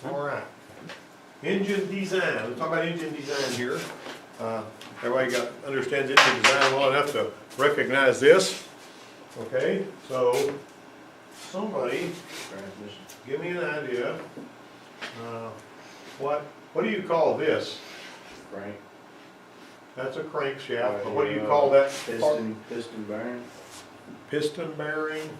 All right. Engine design, let's talk about engine design here. Everybody understands engine design well enough to recognize this. Okay, so somebody give me an idea. What do you call this? Crank. That's a crankshaft, but what do you call that? Piston bearing Piston bearing?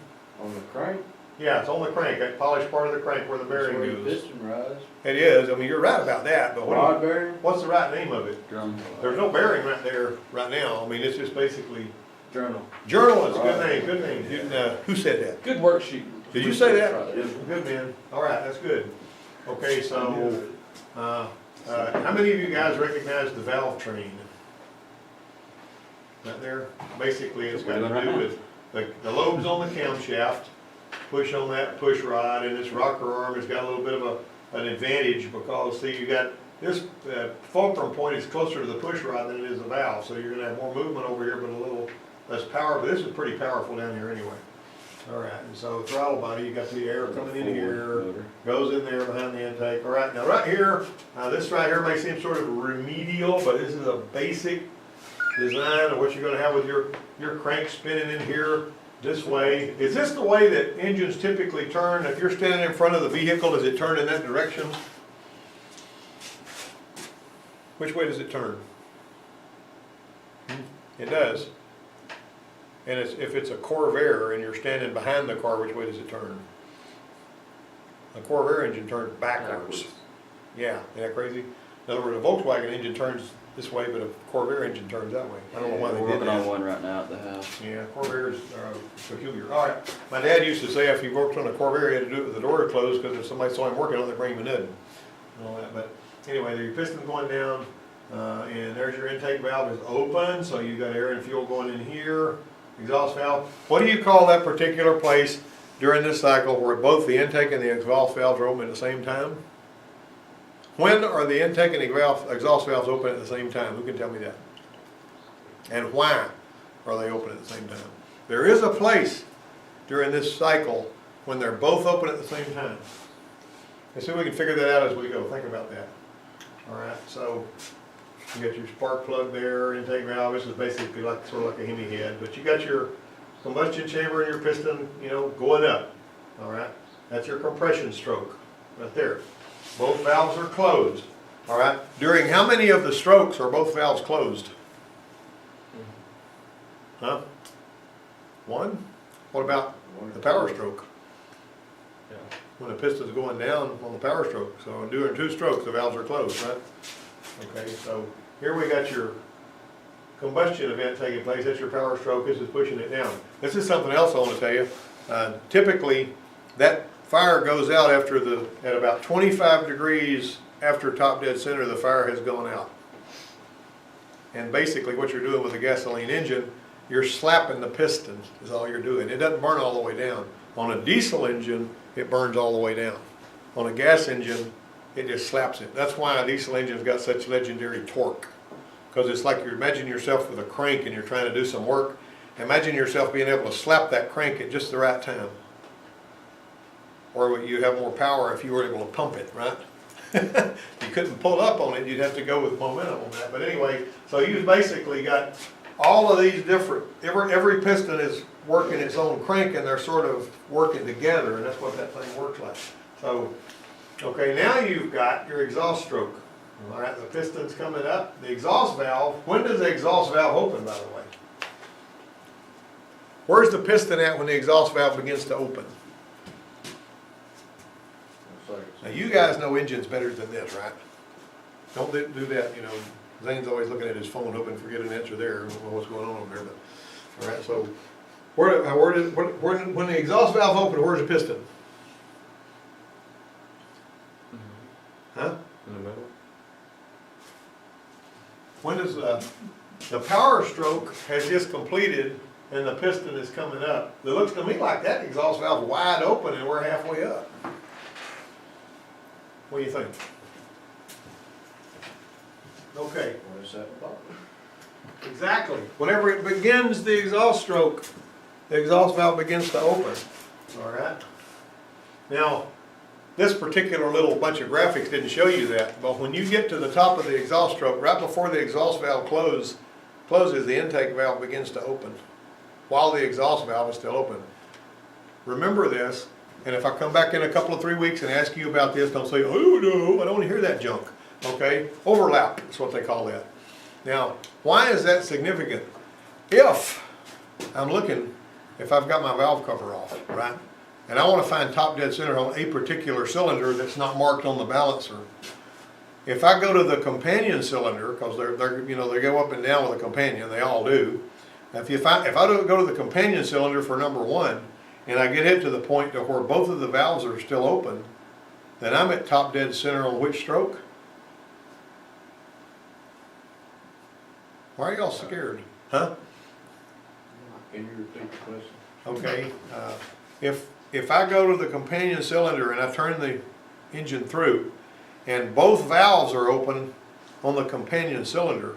on the crank. Yeah, it's on the crank, that polished part of the crank where the That's bearing where the goes. piston rides. It is, I mean, you're right about that, but Rod bearing. what's the right name of it? Drum. There's no bearing right there right now, I mean, it's just basically, Journal. journal is a good name, good name. Who said that? Good worksheet. Did you say that? Yes. Good man, all right, that's good. Okay, so, how many of you guys recognize the valve train? Right there, basically it's got to do with the lobes on the camshaft, push on that push rod, and this rocker arm has got a little bit of an advantage because, see, you got this fulcrum point is closer to the push rod than it is the valve, so you're gonna have more movement over here, but a little less power, but this is pretty powerful down here anyway. All right, and so throttle body, you got the air coming in here, goes in there behind the intake. All right, now right here, this right here may seem sort of remedial, but this is a basic design of what you're gonna have with your crank spinning in here this way. Is this the way that engines typically turn? If you're standing in front of the vehicle, does it turn in that direction? Which way does it turn? It does. And if it's a Corvair and you're standing behind the car, which way does it turn? A Corvair engine turns backwards. Yeah, isn't that crazy? In other words, a Volkswagen engine turns this way, but a Corvair engine turns that way. I don't know why they We're did working on that. one right now at the house. Yeah, Corvairs are peculiar. All right, my dad used to say if he worked on a Corvair, he had to do it with the door closed, because if somebody saw him working on it, they'd bring him a nut and all that. But anyway, your piston going down, and there's your intake valve is open, so you got air and fuel going in here. Exhaust valve. What do you call that particular place during this cycle where both the intake and the exhaust valves are open at the same time? When are the intake and the exhaust valves open at the same time? Who can tell me that? And why are they open at the same time? There is a place during this cycle when they're both open at the same time. Let's see if we can figure that out as we go. Think about that. All right, so you got your spark plug there, intake valve. This is basically like sort of like a Hemi head, but you got your combustion chamber and your piston, you know, going up. All right, that's your compression stroke right there. Both valves are closed. All right, during how many of the strokes are both valves closed? Huh? One? What about the power stroke? Yeah. When the piston's going down on the power stroke. So during two strokes, the valves are closed, right? Okay, so here we got your combustion event taking place. That's your power stroke. This is pushing it down. This is something else I want to tell you. Typically, that fire goes out at about 25 degrees after top dead center, the fire has gone out. And basically what you're doing with a gasoline engine, you're slapping the piston is all you're doing. It doesn't burn all the way down. On a diesel engine, it burns all the way down. On a gas engine, it just slaps it. That's why a diesel engine's got such legendary torque. Because it's like you imagine yourself with a crank and you're trying to do some work. Imagine yourself being able to slap that crank at just the right time. Or you have more power if you were able to pump it, right? You couldn't pull up on it, you'd have to go with momentum on that. But anyway, so you've basically got all of these different, every piston is working its own crank and they're sort of working together, and that's what that thing works like. So, okay, now you've got your exhaust stroke. All right, the piston's coming up. The exhaust valve, when does the exhaust valve open, by the way? Where's the piston at when the exhaust valve begins to open? Now you guys know engines better than this, right? Don't do that, you know. Zane's always looking at his phone hoping to get an answer there, I don't know what's going on over there, but, all right, so, when the exhaust valve opens, where's the piston? Huh? In the middle. When does, the power stroke has just completed and the piston is coming up. It looks to me like that exhaust valve's wide open and we're halfway up. What do you think? Okay. Where's that bottom? Exactly. Whenever it begins the exhaust stroke, the exhaust valve begins to open. All right. Now, this particular little bunch of graphics didn't show you that, but when you get to the top of the exhaust stroke, right before the exhaust valve closes, the intake valve begins to open, while the exhaust valve is still open. Remember this, and if I come back in a couple of 3 weeks and ask you about this, don't say, oh no, I don't want to hear that junk, okay? Overlap is what they call that. Now, why is that significant? If I'm looking, if I've got my valve cover off, right? And I want to find top dead center on a particular cylinder that's not marked on the balancer. If I go to the companion cylinder, because they go up and down with a companion, they all do. If I don't go to the companion cylinder for number 1, and I get it to the point to where both of the valves are still open, then I'm at top dead center on which stroke? Why are y'all scared? Huh? Can you repeat the question? Okay, if I go to the companion cylinder and I turn the engine through, and both valves are open on the companion cylinder,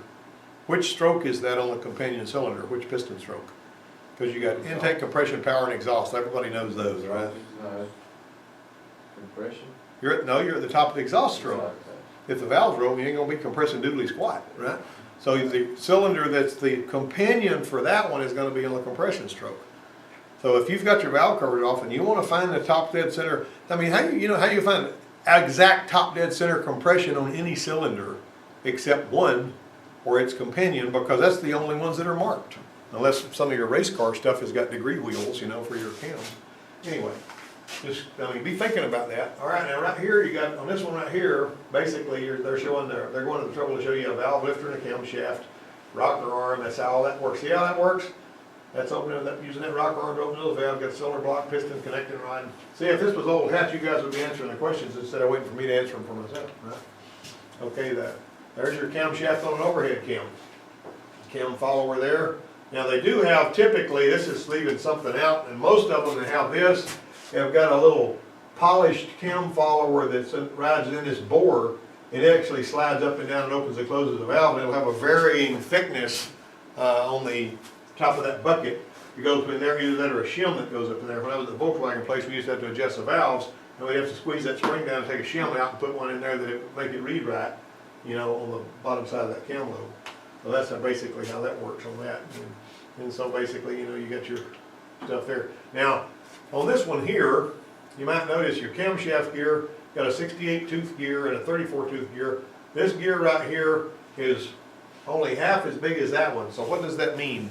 which stroke is that on the companion cylinder? Which piston stroke? Because you got intake, compression, power, and exhaust. Everybody knows those, right? Compression? You're at the top of the exhaust stroke. If the valves are open, you ain't gonna be compressing doodly squat, right? So the cylinder that's the companion for that one is gonna be on the compression stroke. So if you've got your valve covers off and you wanna find the top dead center, I mean, how you find exact top dead center compression on any cylinder except one or its companion, because that's the only ones that are marked. Unless some of your race car stuff has got degree wheels, for your cams. Anyway, just, be thinking about that. All right, now right here, you got, on this one right here, basically, they're going to the trouble to show you a valve lifter and a camshaft, rocker arm, that's how all that works. See how that works? That's opening that, using that rocker arm to open the valve, got cylinder block, piston, connecting rod. See, if this was old hat, you guys would be answering the questions instead of waiting for me to answer them for myself, right? Okay, there's your camshaft on an overhead cam. Cam follower there. Now they do have, typically, this is leaving something out, and most of them that have this have got a little polished cam follower that rides in this bore. It actually slides up and down and opens and closes the valve, and it'll have a varying thickness on the top of that bucket. It goes in there, either that or a shim that goes up in there. When I was at the Volkswagen place, we used to have to adjust the valves, and we'd have to squeeze that spring down and take a shim out and put one in there that it would make it read right, on the bottom side of that cam lobe. So that's basically how that works on that. And so basically, you got your stuff there. Now, on this one here, you might notice your camshaft gear got a 68 tooth gear and a 34 tooth gear. This gear right here is only half as big as that one. So what does that mean?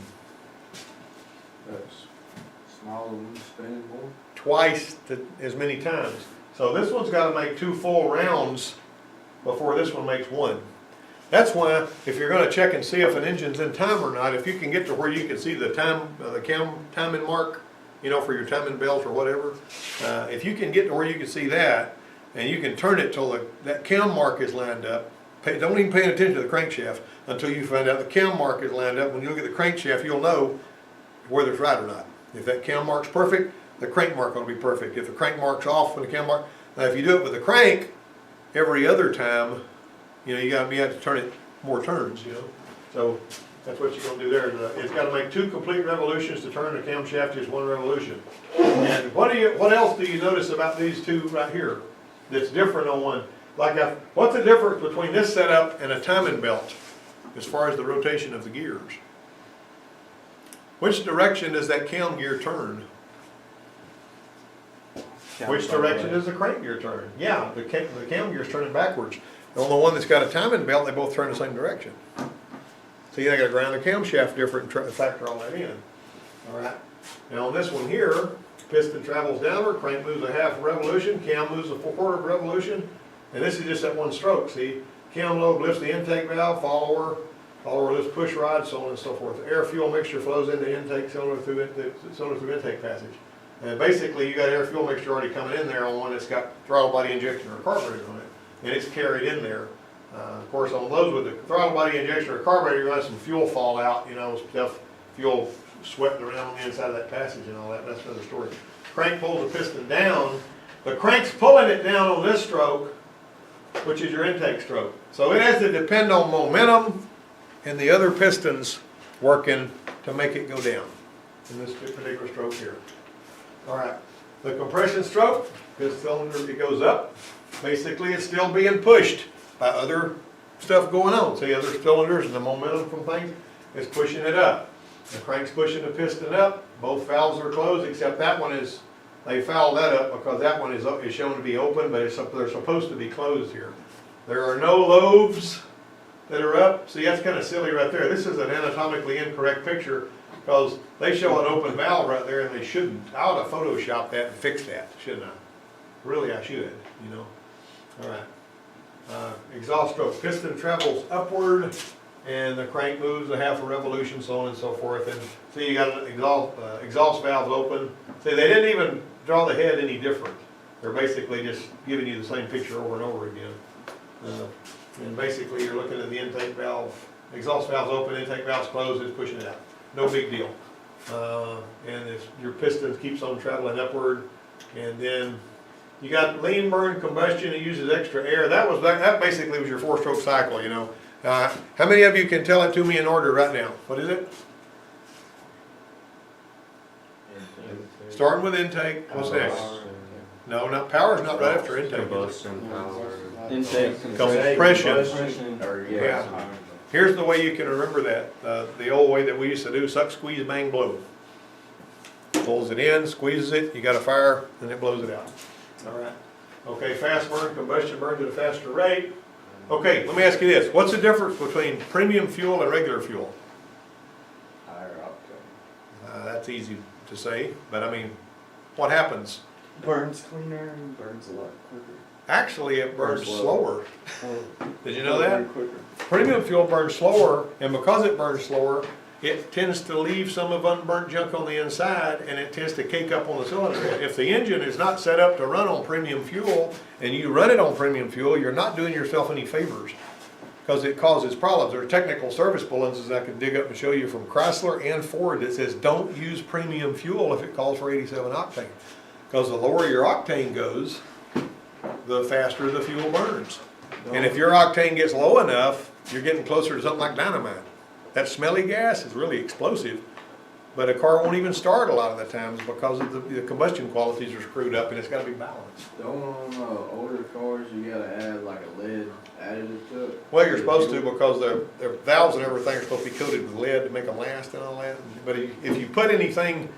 That's smaller than spinning more. Twice as many times. So this one's got to make 2 full rounds before this one makes 1. That's why, if you're going to check and see if an engine's in time or not, if you can get to where you can see the timing mark, for your timing belt or whatever, if you can get to where you can see that, and you can turn it till that cam mark is lined up, don't even pay attention to the crankshaft until you find out the cam mark is lined up. When you look at the crankshaft, you'll know whether it's right or not. If that cam mark's perfect, the crank mark will be perfect. If the crank mark's off with the cam mark, now if you do it with the crank, every other time, you have to turn it more turns, So that's what you're going to do there. It's got to make 2 complete revolutions to turn. The camshaft is 1 revolution. And what else do you notice about these 2 right here that's different on one? What's the difference between this setup and a timing belt as far as the rotation of the gears? Which direction does that cam gear turn? Which direction does the crank gear turn? Yeah, the cam gear's turning backwards. On the one that's got a timing belt, they both turn the same direction. So you got to ground the camshaft different and factor all that in. All right. Now on this one here, piston travels downward, crank moves a half revolution, cam moves a quarter revolution, and this is just that 1 stroke. See, cam lobe lifts the intake valve, follower lifts push rod, so on and so forth. Air fuel mixture flows into intake cylinder through intake passage. And basically, you got air fuel mixture already coming in there on one that's got throttle body injection or carburetor on it. And it's carried in there. Of course, on those with the throttle body injection or carburetor, you have some fuel fallout, fuel swept around on the inside of that passage and all that. That's another story. Crank pulls the piston down. The crank's pulling it down on this stroke, which is your intake stroke. So it has to depend on momentum and the other pistons working to make it go down in this particular stroke here. All right. the compression stroke, this cylinder, it goes up. Basically, it's still being pushed by other stuff going on. See, other cylinders and the momentum from things is pushing it up. The crank's pushing the piston up. Both valves are closed, except that one is, they fouled that up because that one is shown to be open, but they're supposed to be closed here. There are no lobes that are up. See, that's kind of silly right there. This is an anatomically incorrect picture because they show an open valve right there and they shouldn't. I ought to Photoshop that and fix that, shouldn't I? Really, I should, you know. All right. Exhaust stroke. Piston travels upward and the crank moves a half a revolution, so on and so forth. And see, you got an exhaust valve open. See, they didn't even draw the head any different. They're basically just giving you the same picture over and over again. And basically, you're looking at the intake valve. Exhaust valve's open, intake valve's closed, it's pushing it out. No big deal. And your piston keeps on traveling upward. And then you got lean burn combustion, it uses extra air. That basically was your 4-stroke cycle, you know. How many of you can tell it to me in order right now? What is it? Starting with intake, what's next? No, not power's not right after intake. Combustion, power. Intake. Compression. Yeah. Yeah. Here's the way you can remember that. The old way that we used to do, suck, squeeze, bang, blow. Pulls it in, squeezes it, you got a fire, and it blows it out. All right. Okay, fast burn, combustion burns at a faster rate. Okay, let me ask you this. What's the difference between premium fuel and regular fuel? Higher octane. That's easy to say, but I mean, what happens? Burns cleaner and burns a lot quicker. Actually, it burns Burns slower. Oh, Did you know that? quicker. Premium fuel burns slower, and because it burns slower, it tends to leave some of unburnt junk on the inside, and it tends to cake up on the cylinder head. If the engine is not set up to run on premium fuel, and you run it on premium fuel, you're not doing yourself any favors, because it causes problems. There are technical service bulletins I can dig up and show you from Chrysler and Ford that says don't use premium fuel if it calls for 87 octane, because the lower your octane goes, the faster the fuel burns. And if your octane gets low enough, you're getting closer to something like dynamite. That smelly gas is really explosive, but a car won't even start a lot of the times because of the combustion qualities are screwed up, and it's got to be balanced. Don't on older cars you gotta add like a lead additive to it? Well, you're supposed to, because their valves and everything are supposed to be coated with lead to make them last and all that. But if you put anything,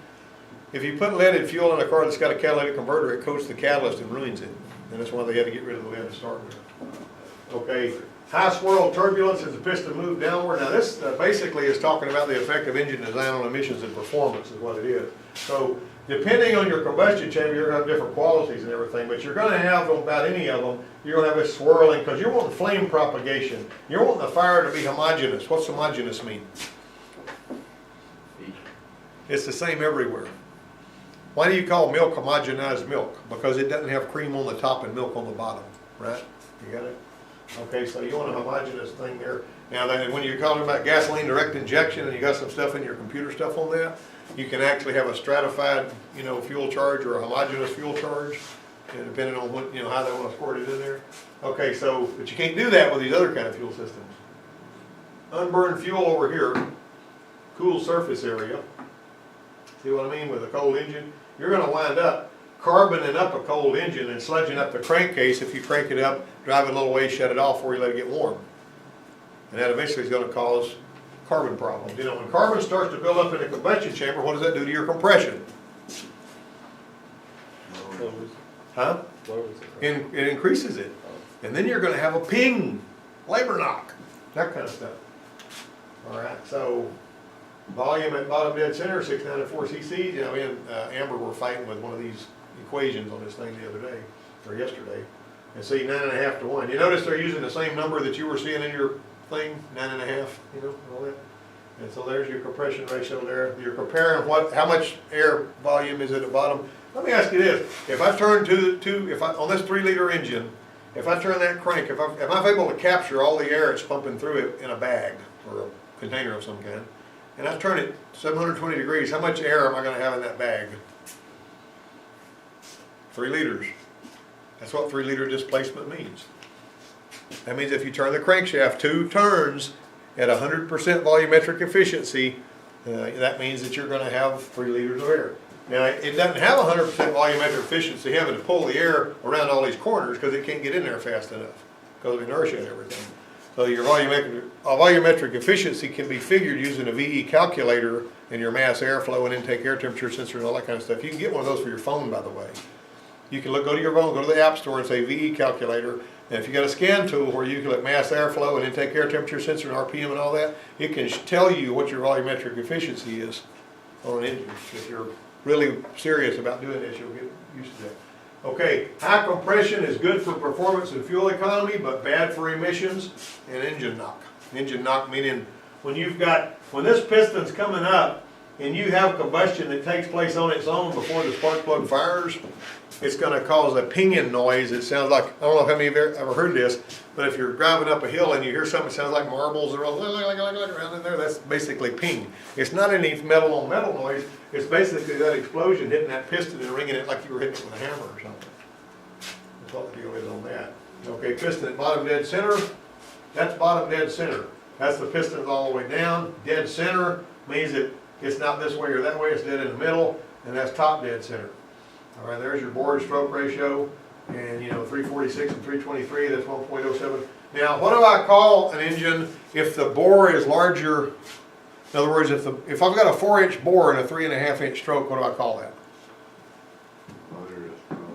if you put leaded fuel in a car that's got a catalytic converter, it coats the catalyst and ruins it. And that's why they had to get rid of the lead to start with. Okay, high swirl turbulence as the piston moves downward. Now this basically is talking about the effect of engine design on emissions and performance is what it is. So depending on your combustion chamber, you're going to have different qualities and everything, but you're going to have about any of them, you're going to have this swirling, because you're wanting flame propagation. You're wanting the fire to be homogeneous. What's homogeneous mean? It's the same everywhere. Why do you call milk homogenized milk? Because it doesn't have cream on the top and milk on the bottom, right? You got it? Okay, so you want a homogeneous thing there. Now, when you're talking about gasoline direct injection and you got some stuff in your computer stuff on that, you can actually have a stratified, fuel charge or a homogeneous fuel charge, depending on what, how they want to squirt it in there. Okay, so, but you can't do that with these other kind of fuel systems. Unburned fuel over here, cool surface area. See what I mean with a cold engine? You're going to wind up carboning up a cold engine and sludging up the crankcase if you crank it up, drive it a little way, shut it off before you let it get warm. And that eventually is going to cause carbon problems. When carbon starts to build up in a combustion chamber, what does that do to your compression? Huh? It increases it. And then you're going to have a ping, labor knock, that kind of stuff. All right, so volume at bottom dead center, 694 cc's. Me and Amber were fighting with one of these equations on this thing the other day, or yesterday. And see, 9.5 to 1. You notice they're using the same number that you were seeing in your thing, 9.5, and all that. And so there's your compression ratio there. You're comparing how much air volume is at the bottom. Let me ask you this: if I turn on this 3-liter engine, if I turn that crank, if I'm able to capture all the air that's pumping through it in a bag or a container of some kind, and I turn it 720 degrees, how much air am I going to have in that bag? 3 liters. That's what 3-liter displacement means. That means if you turn the crankshaft 2 turns at 100% volumetric efficiency, that means that you're going to have 3 liters of air. Now, it doesn't have 100% volumetric efficiency, having to pull the air around all these corners because it can't get in there fast enough because of inertia and everything. So your volumetric efficiency can be figured using a VE calculator and your mass airflow and intake air temperature sensor and all that kind of stuff. You can get one of those for your phone, by the way. You can go to your phone, go to the App Store and say VE calculator, and if you got a scan tool where you can look mass airflow and intake air temperature sensor and RPM and all that, it can tell you what your volumetric efficiency is on an engine. If you're really serious about doing this, you'll get used to that. Okay, high compression is good for performance and fuel economy, but bad for emissions and engine knock. Engine knock meaning when this piston's coming up and you have combustion that takes place on its own before the spark plug fires, it's gonna cause a pinging noise. It sounds like, I don't know how many of you have ever heard this, but if you're driving up a hill and you hear something that sounds like marbles or around in there, that's basically ping. It's not any metal on metal noise, it's basically that explosion hitting that piston and ringing it like you were hitting it with a hammer or something. That's what the deal is on that. Okay, piston at bottom dead center, that's bottom dead center. That's the piston all the way down. Dead center means that it's not this way or that way, it's dead in the middle, and that's top dead center. All right, there's your bore to stroke ratio, and 346 and 323, that's 1.07. Now, what do I call an engine if the bore is larger? In other words, if I've got a 4-inch bore and a 3.5-inch stroke, what do I call that?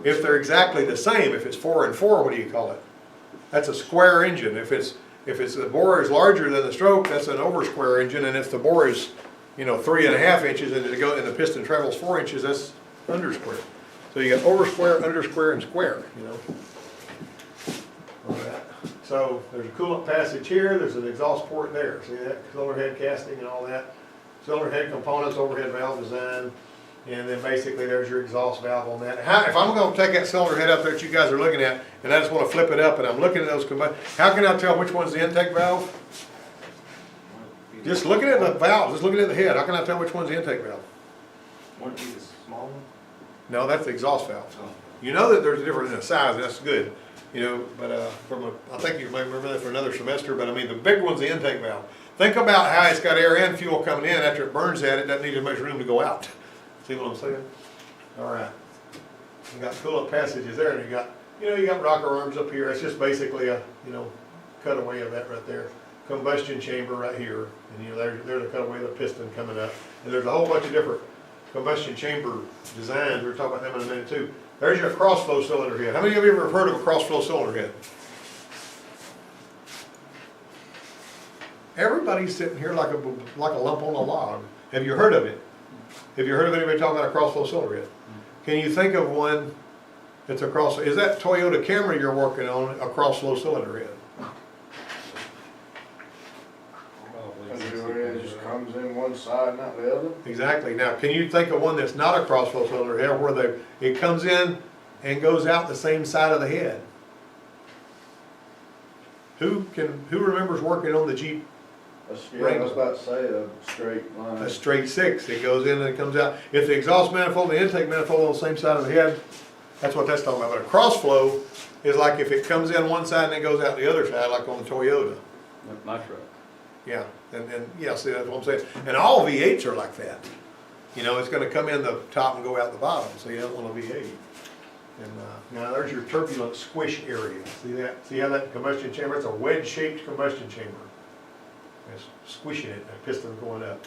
If they're exactly the same, if it's 4 and 4, what do you call it? That's a square engine. If the bore is larger than the stroke, that's an over square engine, and if the bore is 3.5 inches and the piston travels 4 inches, that's under square. So you got over square, under square, and square, All right. So there's a coolant passage here, there's an exhaust port there. See that? Cylinder head casting and all that. Cylinder head components, overhead valve design, and then basically there's your exhaust valve on that. If I'm going to take that cylinder head up there that you guys are looking at, and I just want to flip it up and I'm looking at those how can I tell which one's the intake valve? Just looking at the valve, just looking at the head, how can I tell which one's the intake valve? Wouldn't it be the small one? No, that's the exhaust valve. Oh. You know that there's a difference in the size, and that's good. But I think you might remember that for another semester, but I mean, the big one's the intake valve. Think about how it's got air and fuel coming in. After it burns that, it doesn't need as much room to go out. See what I'm saying? All right. You got coolant passages there, and you got rocker arms up here. It's just basically a, cutaway of that right there. Combustion chamber right here, and there's a cutaway of the piston coming up. And there's a whole bunch of different combustion chamber designs. We'll talk about them in a minute too. There's your cross-flow cylinder head. How many of you have ever heard of a cross-flow cylinder head? Everybody's sitting here like a lump on a log. Have you heard of it? Have you heard of anybody talking about a cross-flow cylinder head? Can you think of one that's a cross? Is that Toyota Camry you're working on a cross-flow cylinder head? It just comes in one side, not the other. Exactly. Now, can you think of one that's not a cross-flow cylinder head where it comes in and goes out the same side of the head? Who remembers working on the Jeep? I was about to say a straight line. A straight 6. It goes in and it comes out. If the exhaust manifold and the intake manifold on the same side of the head, that's what that's talking about. But a cross-flow is like if it comes in one side and it goes out the other side, like on the Toyota. Like my truck. Yeah, and yeah, see, that's what I'm saying. And all V8s are like that. It's going to come in the top and go out the bottom, so you don't want a V8. And now there's your turbulent squish area. See that? See how that combustion chamber? It's a wedge-shaped combustion chamber. It's squishing it, and a piston going up.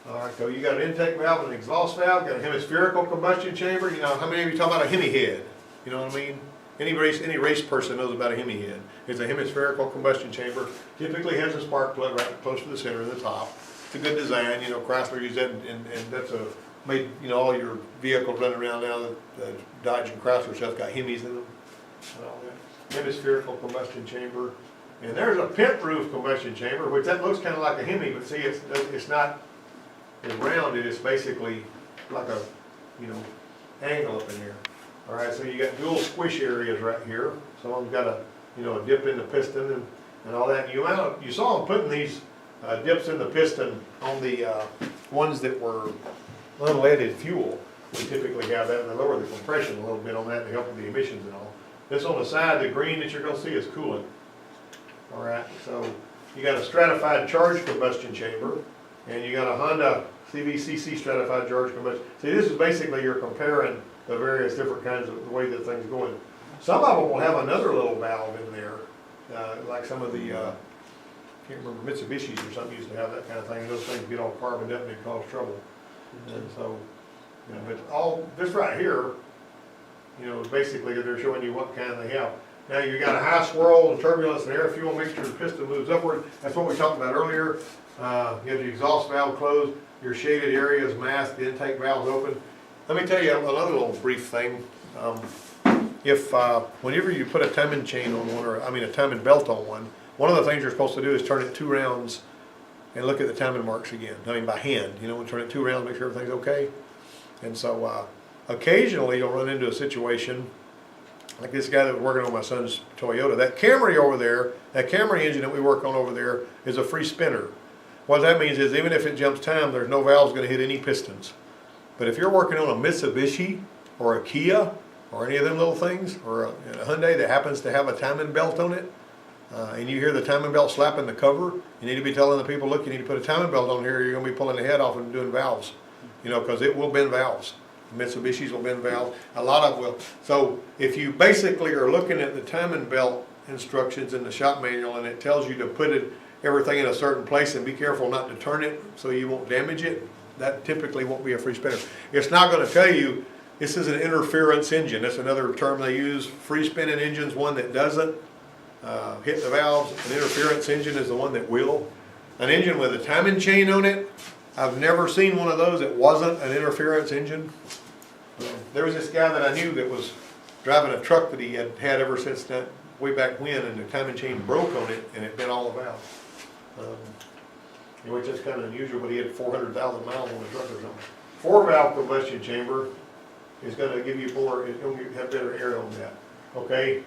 All right, so you got an intake valve and an exhaust valve. Got a hemispherical combustion chamber. How many of you talk about a Hemi head? You know what I mean? Any race person knows about a Hemi head. It's a hemispherical combustion chamber. Typically has a spark plug right close to the center of the top. It's a good design. Chrysler used that, and that's made all your vehicles running around now. The Dodge and Chrysler stuff got Hemis in them and all that. Hemispherical combustion chamber, and there's a pent roof combustion chamber, which that looks kind of like a Hemi, but see, it's not as rounded. It's basically like a angle up in here. All right, so you got dual squish areas right here. Some of them got a dip in the piston and all that. You saw them putting these dips in the piston on the ones that were unleaded fuel. We typically have that, and they lower the compression a little bit on that to help with the emissions and all. This on the side, the green that you're going to see is coolant. All right, so you got a stratified charged combustion chamber, and you got a Honda CVCC stratified charge combustion. See, this is basically you're comparing the various different kinds of, the way that things go in. Some of them will have another little valve in there, like some of the, can't remember, Mitsubishi's or something used to have that kind of thing. Those things get all carboned up and it cause trouble. And so, you know, but all, this right here, you know, basically they're showing you what kind they have. Now you got a high swirl and turbulence and air fuel mixture, the piston moves upward. That's what we talked about earlier. You have the exhaust valve closed, your shaded area is masked, the intake valve is open. Let me tell you another little brief thing. Whenever you put a timing chain on one, or I mean a timing belt on one of the things you're supposed to do is turn it 2 rounds and look at the timing marks again. I mean by hand, you know, turn it 2 rounds, make sure everything's okay. And so occasionally you'll run into a situation like this guy that was working on my son's Toyota. That Camry over there, that Camry engine that we work on over there is a free spinner. What that means is even if it jumps time, there's no valves going to hit any pistons. But if you're working on a Mitsubishi or a Kia or any of them little things, or a Hyundai that happens to have a timing belt on it, and you hear the timing belt slapping the cover, you need to be telling the people, look, you need to put a timing belt on here, or you're going to be pulling the head off and doing valves. You know, because it will bend valves. Mitsubishi's will bend valves. A lot of them will. So if you basically are looking at the timing belt instructions in the shop manual and it tells you to put everything in a certain place and be careful not to turn it so you won't damage it, that typically won't be a free spinner. It's not going to tell you this is an interference engine. That's another term they use. Free spinning engine's one that doesn't hit the valves. An interference engine is the one that will. An engine with a timing chain on it, I've never seen one of those that wasn't an interference engine. There was this guy that I knew that was driving a truck that he had had ever since that, way back when, and the timing chain broke on it and it bent all the valves. Which is kind of unusual, but he had 400,000 miles on the truck or something. 4-valve combustion chamber is going to give you more, it's going to have better air on that. Okay?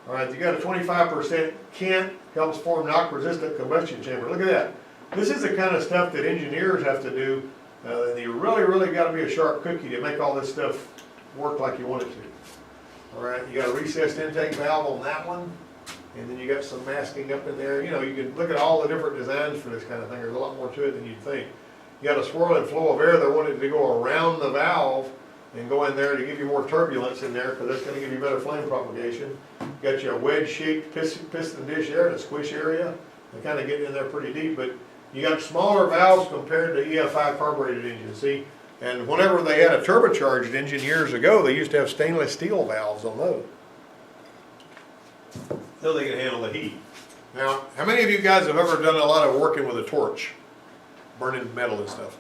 All right, you got a 25% Kent, helps form knock-resistant combustion chamber. Look at that. This is the kind of stuff that engineers have to do. And you really got to be a sharp cookie to make all this stuff work like you want it to. All right, you got a recessed intake valve on that one, and then you got some masking up in there. You know, you can look at all the different designs for this kind of thing. There's a lot more to it than you'd think. You got a swirling flow of air that wanted to go around the valve and go in there to give you more turbulence in there, because that's going to give you better flame propagation. You got your wedge-shaped piston dish there, the squish area. They kind of get in there pretty deep, but you got smaller valves compared to EFI carbureted engines, see? And whenever they had a turbocharged engine years ago, they used to have stainless steel valves on those, so they can handle the heat. Now, how many of you guys have ever done a lot of working with a torch, burning metal and stuff?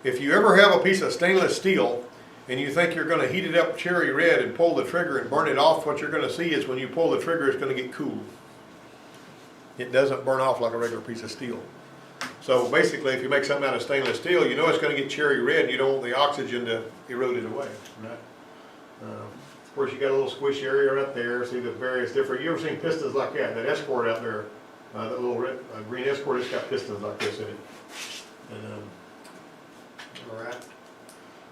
If you ever have a piece of stainless steel and you think you're going to heat it up cherry red and pull the trigger and burn it off, what you're going to see is when you pull the trigger, it's going to get cool. It doesn't burn off like a regular piece of steel. So basically, if you make something out of stainless steel, you know it's going to get cherry red, and you don't want the oxygen to erode it away. Right? Of course, you got a little squish area right there. See the various different. You ever seen pistons like that? That Escort out there, that little red, green Escort, it's got pistons like this in it. And, all right.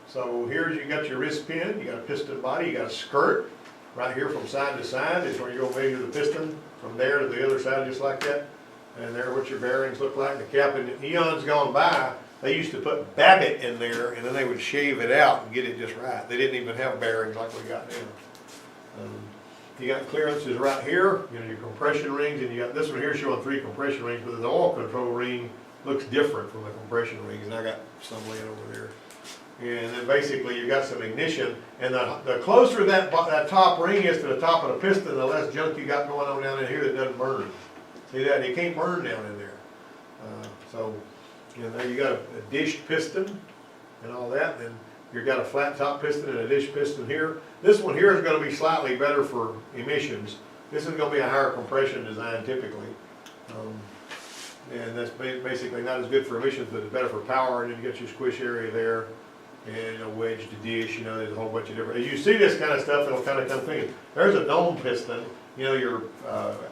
So here's, you got your wrist pin. You got a piston body. You got a skirt right here from side to side. Is where you go measure the piston from there to the other side, just like that. And there, what your bearings look like. The cap, and eons gone by, they used to put Babbitt in there, and then they would shave it out and get it just right. They didn't even have bearings like we got now. You got clearances right here, you know, your compression rings, and you got this one here showing 3 compression rings, but the oil control ring looks different from the compression rings, and I got some laying over there. And then basically you got some ignition, and the closer that top ring is to the top of the piston, the less junk you got going on down in here that doesn't burn. See that? You can't burn down in there. So, you know, there you got a dished piston and all that, and you've got a flat top piston and a dish piston here. This one here is going to be slightly better for emissions. This is going to be a higher compression design typically. And that's basically not as good for emissions, but it's better for power, and then you got your squish area there, and a wedged dish, you know, there's a whole bunch of different, as you see this kind of stuff, it'll kind of come thinking. There's a dome piston. You know, your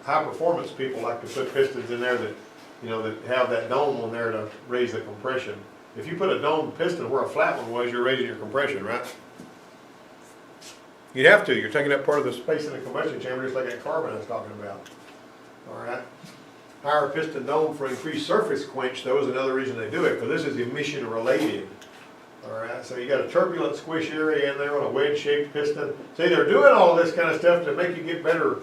high performance people like to put pistons in there that, you know, that have that dome on there to raise the compression. If you put a dome piston where a flat one was, you're raising your compression, right? You'd have to. You're taking up part of the space in the combustion chamber, just like that carbon I was talking about. All right. higher piston dome for increased surface quench, though, is another reason they do it, because this is emission related. All right, so you got a turbulent squish area in there on a wedge-shaped piston. See, they're doing all this kind of stuff to make you get better,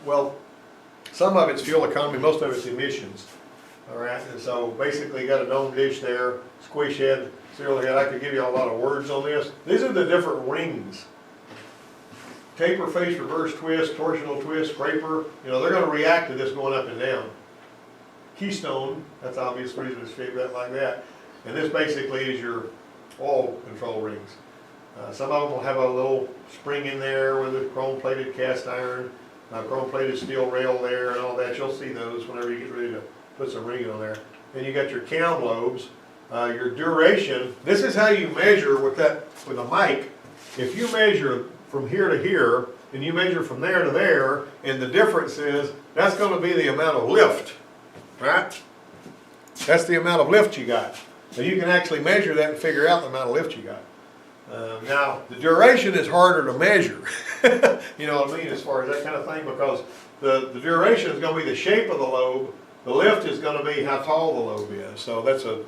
well, some of it's fuel economy, most of it's emissions. All right, and so basically you got a dome dish there, squish head, serial head. I could give you a lot of words on this. These are the different rings. Taper face, reverse twist, torsional twist, scraper. You know, they're gonna react to this going up and down. Keystone, that's obvious reason it's shaped that like that. And this basically is your oil control rings. Some of them will have a little spring in there with a chrome plated cast iron, chrome plated steel rail there and all that. You'll see those whenever you get ready to put some ringing on there. Then you got your cam lobes, your duration. This is how you measure with a mic. If you measure from here to here, and you measure from there to there, and the difference is, that's gonna be the amount of lift, right? That's the amount of lift you got. So you can actually measure that and figure out the amount of lift you got. Now, the duration is harder to measure, you know what I mean, as far as that kind of thing, because the duration is gonna be the shape of the lobe, the lift is gonna be how tall the lobe is, so that's a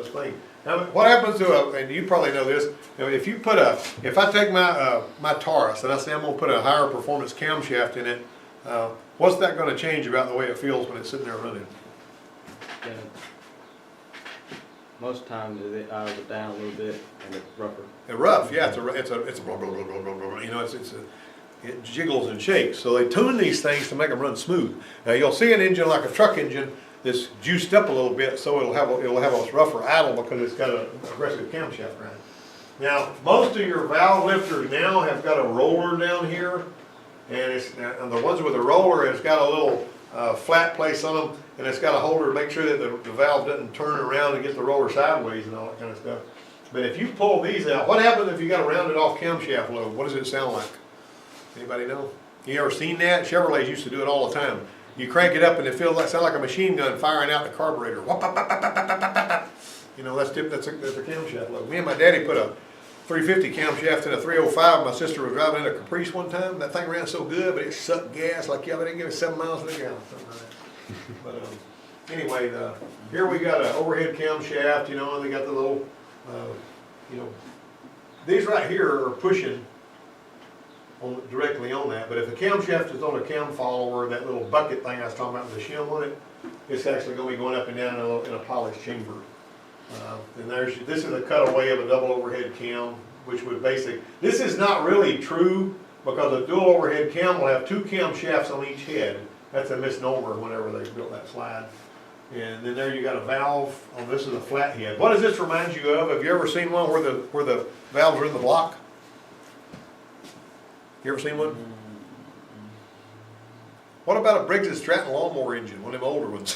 thing. Now, what happens to and you probably know this, if you put if I take my Taurus and I say I'm gonna put a higher performance camshaft in it, what's that gonna change about the way it feels when it's sitting there running? Yeah. Most times it idles it down a little bit and it's rougher. And rough, yeah, it's a blah, blah, blah, blah, blah, blah, you know, it jiggles and shakes. So they tune these things to make them run smooth. Now you'll see an engine like a truck engine that's juiced up a little bit, so it'll have a rougher idle because it's got an aggressive camshaft around it. Now most of your valve lifters now have got a roller down here, and and the ones with a roller, it's got a little flat place on them, and it's got a holder to make sure that the valve doesn't turn around and get the roller sideways and all that kind of stuff. But if you pull these out, what happens if you got a rounded off camshaft lobe? What does it sound like? Anybody know? You ever seen that? Chevrolets used to do it all the time. You crank it up and it sounds like a machine gun firing out the carburetor. You know, that's a camshaft lobe. Me and my daddy put a 350 camshaft in a 305. My sister was driving in a Caprice one time. That thing ran so good, but it sucked gas like, yeah, but it didn't give us 7 miles an hour. But anyway, here we got an overhead camshaft, you know, and they got the little, you know, these right here are pushing directly on that. But if the camshaft is on a cam follower, that little bucket thing I was talking about with the shim on it, it's actually going to be going up and down in a polished chamber. And this is a cutaway of a double overhead cam, which would this is not really true because a dual overhead cam will have 2 camshafts on each head. That's a misnomer whenever they built that slide. And then there you got a valve. Oh, this is a flat head. What does this remind you of? Have you ever seen one where the valves are in the block? You ever seen one? What about a Briggs & Stratton lawnmower engine, one of them older ones?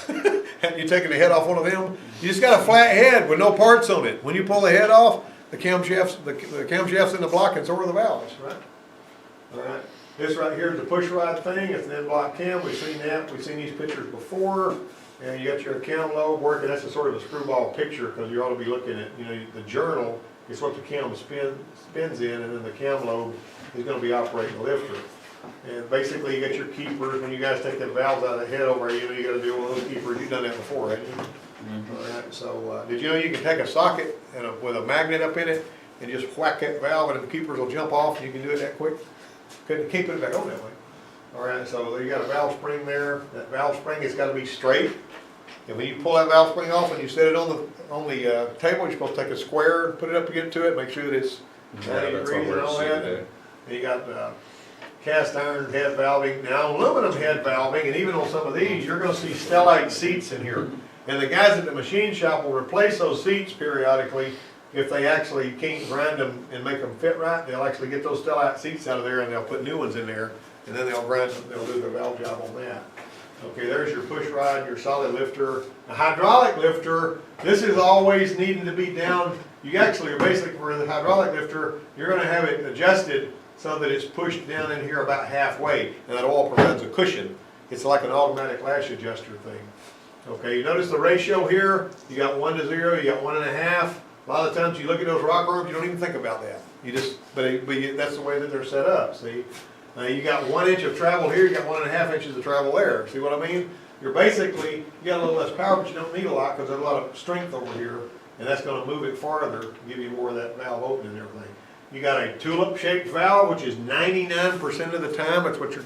Haven't you taken the head off one of them? You just got a flat head with no parts on it. When you pull the head off, the camshaft's in the block and so are the valves, right? All right. This right here is the push rod thing. It's an in-block cam. We've seen that. We've seen these pictures before. And you got your cam lobe working. That's a sort of a screwball picture because you ought to be looking at, you know, the journal is what the cam spins in, and then the cam lobe is going to be operating the lifter. And basically you got your keepers. When you guys take the valves out of the head over, you know, you got to deal with those keepers. You've done that before, haven't you? All right. So did you know you can take a socket with a magnet up in it and just whack that valve and the keepers will jump off and you can do it that quick? Couldn't keep it back on that way. All right, so you got a valve spring there. That valve spring has got to be straight. And when you pull that valve spring off and you set it on the table, you're supposed to take a square, put it up against to it, make sure that it's 90 degrees and all that. And you got cast iron head valving. Now aluminum head valving, and even on some of these, you're going to see stellite seats in here. And the guys at the machine shop will replace those seats periodically. If they actually can't grind them and make them fit right, they'll actually get those stellite seats out of there and they'll put new ones in there, and then they'll grind them, they'll do their valve job on that. Okay, there's your push rod, your solid lifter. A hydraulic lifter, this is always needing to be down. You actually are basically, for the hydraulic lifter, you're going to have it adjusted so that it's pushed down in here about halfway, and that all provides a cushion. It's like an automatic lash adjuster thing. Okay, you notice the ratio here, you got 1 to 0, you got 1.5. A lot of times you look at those rock arms, you don't even think about that. You just, but that's the way that they're set up, see? You got 1 inch of travel here, you got 1.5 inches of travel there. See what I mean? You're basically, you got a little less power, but you don't need a lot because there's a lot of strength over here. And that's gonna move it farther, give you more of that valve opening and everything. You got a tulip shaped valve, which is 99% of the time, that's what you're gonna